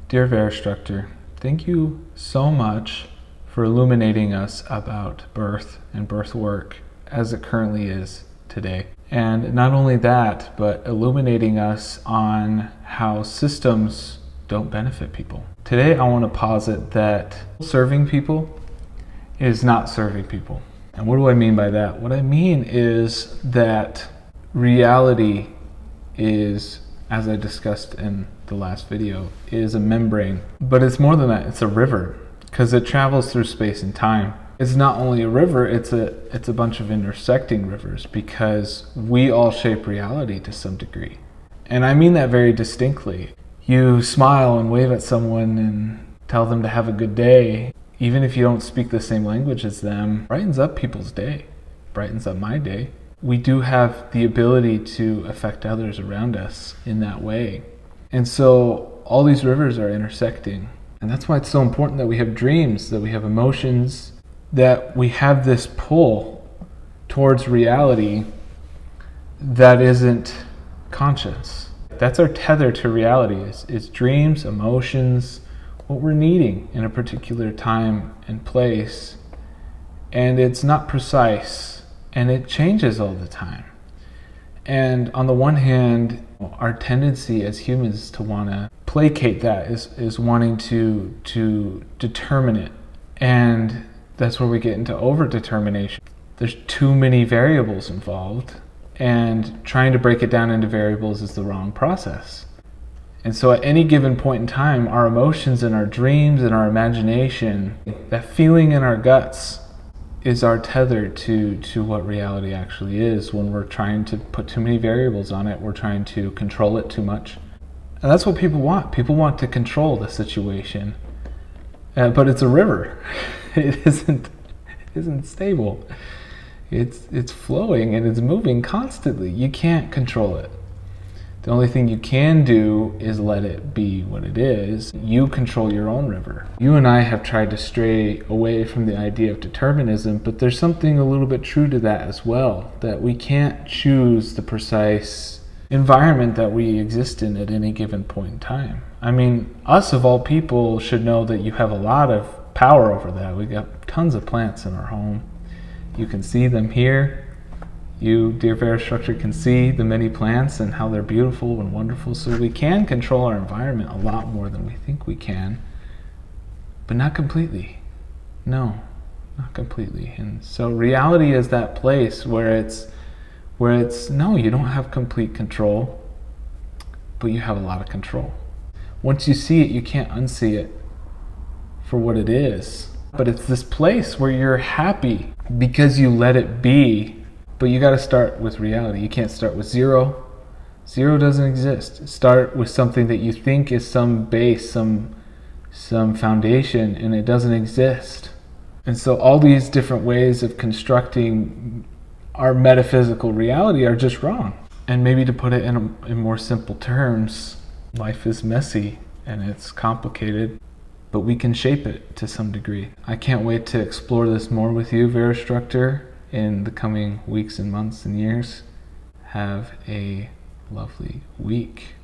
Dear Verastructor, thank you so much for illuminating us about birth and birth work as it currently is today. And not only that, but illuminating us on how systems don't benefit people. Today I want to posit that serving people is not serving people. And what do I mean by that? What I mean is that reality is, as I discussed in the last video, is a membrane. But it's more than that, it's a river, because it travels through space and time. It's not only a river, it's a bunch of intersecting rivers, because we all shape reality to some degree. And I mean that very distinctly. You smile and wave at someone and tell them to have a good day, even if you don't speak the same language as them, brightens up people's day, brightens up my day. We do have the ability to affect others around us in that way. And so all these rivers are intersecting. And that's why it's so important that we have dreams, that we have emotions, that we have this pull towards reality that isn't conscious. That's our tether to reality, is dreams, emotions, what we're needing in a particular time and place. And it's not precise. And it changes all the time. And on the one hand, our tendency as humans is to want to placate that, is wanting to determine it. And that's where we get into over-determination. There's too many variables involved, and trying to break it down into variables is the wrong process. And so at any given point in time, our emotions and our dreams and our imagination, that feeling in our guts, is our tether to what reality actually is. When we're trying to put too many variables on it, we're trying to control it too much. And that's what people want. People want to control the situation. But it's a river. It isn't stable. It's flowing and it's moving constantly. You can't control it. The only thing you can do is let it be what it is. You control your own river. You and I have tried to stray away from the idea of determinism, but there's something a little bit true to that as well, that we can't choose the precise environment that we exist in at any given point in time. I mean, us of all people should know that you have a lot of power over that. We got tons of plants in our home. You can see them here. You, dear Verastructor, can see the many plants and how they're beautiful and wonderful. So we can control our environment a lot more than we think we can, but not completely. No, not completely. And so reality is that place where it's no, you don't have complete control, but you have a lot of control. Once you see it, you can't unsee it for what it is. But it's this place where you're happy because you let it be. But you got to start with reality. You can't start with zero. Zero doesn't exist. Start with something that you think is some base, some foundation, and it doesn't exist. And so all these different ways of constructing our metaphysical reality are just wrong. And maybe to put it in more simple terms, life is messy and it's complicated, but we can shape it to some degree. I can't wait to explore this more with you, Verastructor, in the coming weeks and months and years. Have a lovely week.